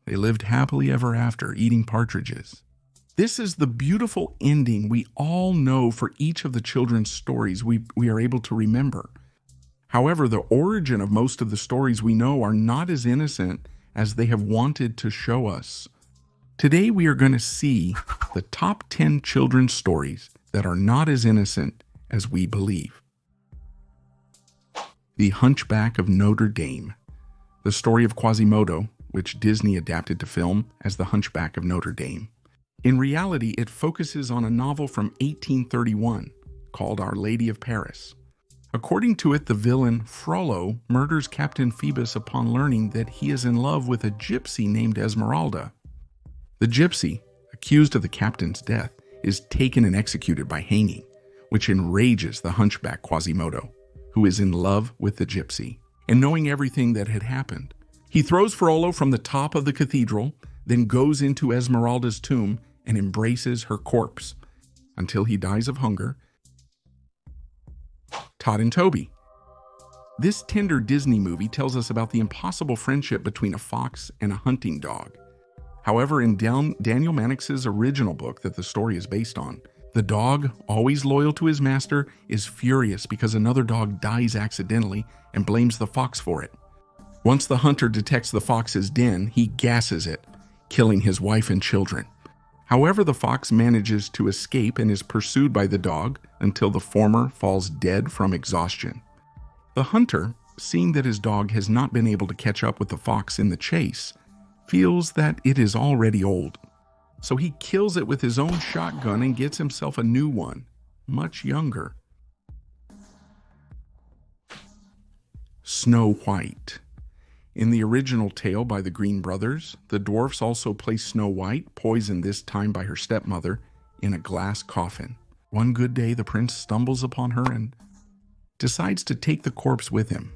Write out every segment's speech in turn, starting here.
They lived happily ever after, eating partridges. This is the beautiful ending we all know for each of the children's stories we are able to remember. However, the origin of most of the stories we know are not as innocent as they have wanted to show us. Today we are going to see the top 10 children's stories that are not as innocent as we believe. The Hunchback of Notre Dame. The story of Quasimodo, which Disney adapted to film as The Hunchback of Notre Dame. In reality, it focuses on a novel from 1831 called Our Lady of Paris. According to it, the villain Frollo murders Captain Phoebus upon learning that he is in love with a gypsy named Esmeralda. The gypsy, accused of the captain's death, is taken and executed by hanging, which enrages the hunchback Quasimodo, who is in love with the gypsy. And knowing everything that had happened, he throws Frollo from the top of the cathedral, then goes into Esmeralda's tomb and embraces her corpse until he dies of hunger. Todd and Toby. This tender Disney movie tells us about the impossible friendship between a fox and a hunting dog. However, in Daniel Mannix's original book that the story is based on, the dog, always loyal to his master, is furious because another dog dies accidentally and blames the fox for it. Once the hunter detects the fox's den, he gasses it, killing his wife and children. However, the fox manages to escape and is pursued by the dog until the former falls dead from exhaustion. The hunter, seeing that his dog has not been able to catch up with the fox in the chase, feels that it is already old. So he kills it with his own shotgun and gets himself a new one, much younger. Snow White. In the original tale by the Green brothers, the dwarfs also place Snow White, poisoned this time by her stepmother, in a glass coffin. One good day, the prince stumbles upon her and decides to take the corpse with him.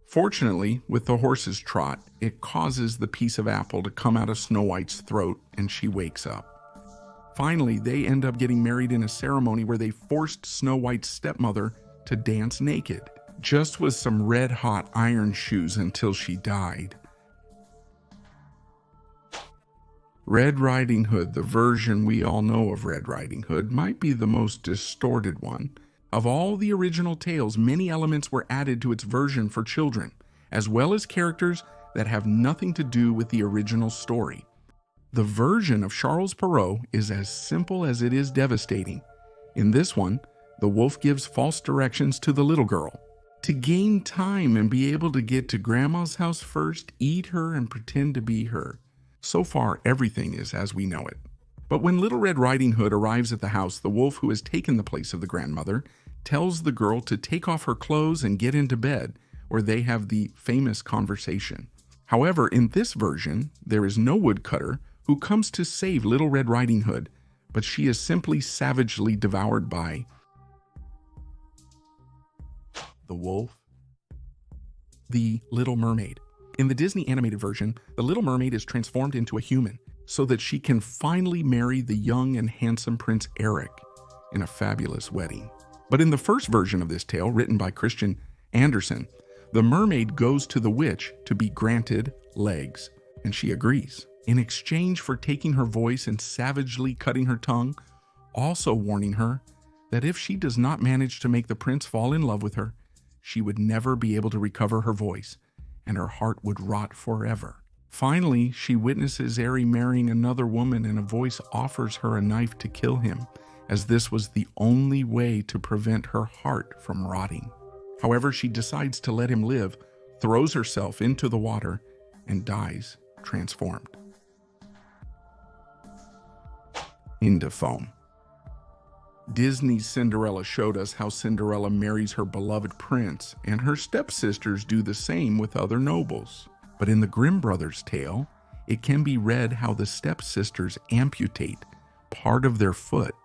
Fortunately, with the horse's trot, it causes the piece of apple to come out of Snow White's throat and she wakes up. Finally, they end up getting married in a ceremony where they forced Snow White's stepmother to dance naked, just with some red-hot iron shoes until she died. Red Riding Hood, the version we all know of Red Riding Hood, might be the most distorted one. Of all the original tales, many elements were added to its version for children, as well as characters that have nothing to do with the original story. The version of Charles Perrault is as simple as it is devastating. In this one, the wolf gives false directions to the little girl. To gain time and be able to get to Grandma's house first, eat her and pretend to be her. So far, everything is as we know it. But when Little Red Riding Hood arrives at the house, the wolf who has taken the place of the grandmother tells the girl to take off her clothes and get into bed, where they have the famous conversation. However, in this version, there is no woodcutter who comes to save Little Red Riding Hood, but she is simply savagely devoured by the wolf. The Little Mermaid. In the Disney animated version, the Little Mermaid is transformed into a human so that she can finally marry the young and handsome Prince Eric in a fabulous wedding. But in the first version of this tale, written by Christian Andersen, the mermaid goes to the witch to be granted legs, and she agrees, in exchange for taking her voice and savagely cutting her tongue, also warning her that if she does not manage to make the prince fall in love with her, she would never be able to recover her voice, and her heart would rot forever. Finally, she witnesses Eri marrying another woman, and a voice offers her a knife to kill him, as this was the only way to prevent her heart from rotting. However, she decides to let him live, throws herself into the water, and dies transformed into foam. Disney's Cinderella showed us how Cinderella marries her beloved prince, and her stepsisters do the same with other nobles. But in the Grimm brothers' tale, it can be read how the stepsisters amputate part of their foot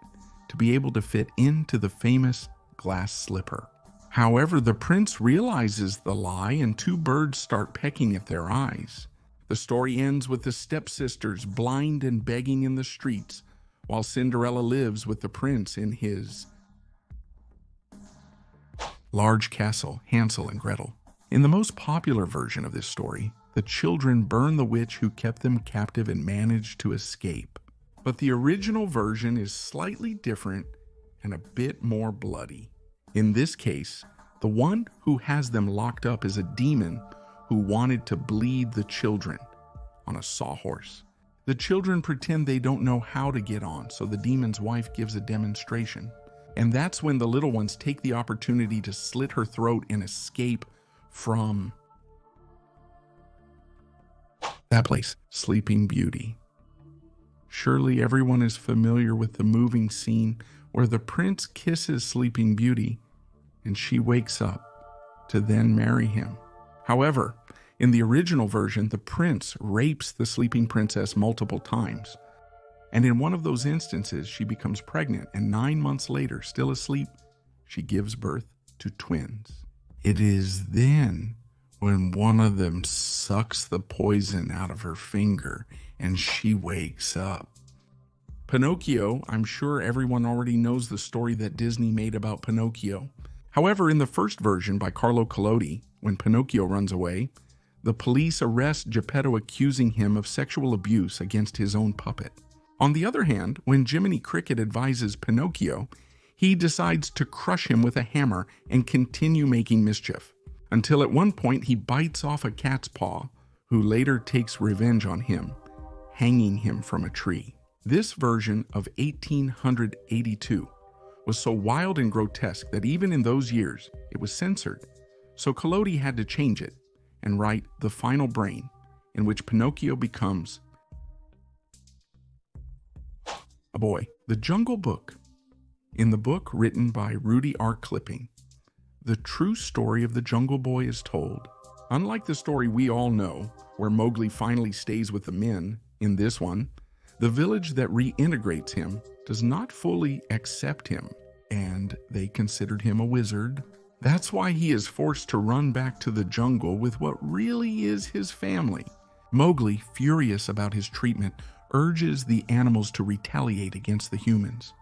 to be able to fit into the famous glass slipper. However, the prince realizes the lie and two birds start pecking at their eyes. The story ends with the stepsisters blind and begging in the streets, while Cinderella lives with the prince in his large castle, Hansel and Gretel. In the most popular version of this story, The children burn the witch who kept them captive and managed to escape. But the original version is slightly different and a bit more bloody. In this case, the one who has them locked up is a demon who wanted to bleed the children on a sawhorse. The children pretend they don't know how to get on, so the demon's wife gives a demonstration. And that's when the little ones take the opportunity to slit her throat and escape from that place, Sleeping Beauty. Surely everyone is familiar with the moving scene where the prince kisses Sleeping Beauty and she wakes up to then marry him. However, in the original version, the prince rapes the sleeping princess multiple times. And in one of those instances, she becomes pregnant, and 9 months later, still asleep, she gives birth to twins. It is then when one of them sucks the poison out of her finger and she wakes up. Pinocchio, I'm sure everyone already knows the story that Disney made about Pinocchio. However, in the first version by Carlo Collodi, when Pinocchio runs away, the police arrest Geppetto, accusing him of sexual abuse against his own puppet. On the other hand, when Jiminy Cricket advises Pinocchio, he decides to crush him with a hammer and continue making mischief, until at one point he bites off a cat's paw, who later takes revenge on him, hanging him from a tree. This version of 1882 was so wild and grotesque that even in those years it was censored, so Collodi had to change it and write The Final Brain, in which Pinocchio becomes a boy. The Jungle Book. In the book written by Rudy R. Clipping, the true story of the Jungle Boy is told. Unlike the story we all know, where Mowgli finally stays with the men, in this one, the village that reintegrates him does not fully accept him, and they considered him a wizard. That's why he is forced to run back to the jungle with what really is his family. Mowgli, furious about his treatment, urges the animals to retaliate against the humans.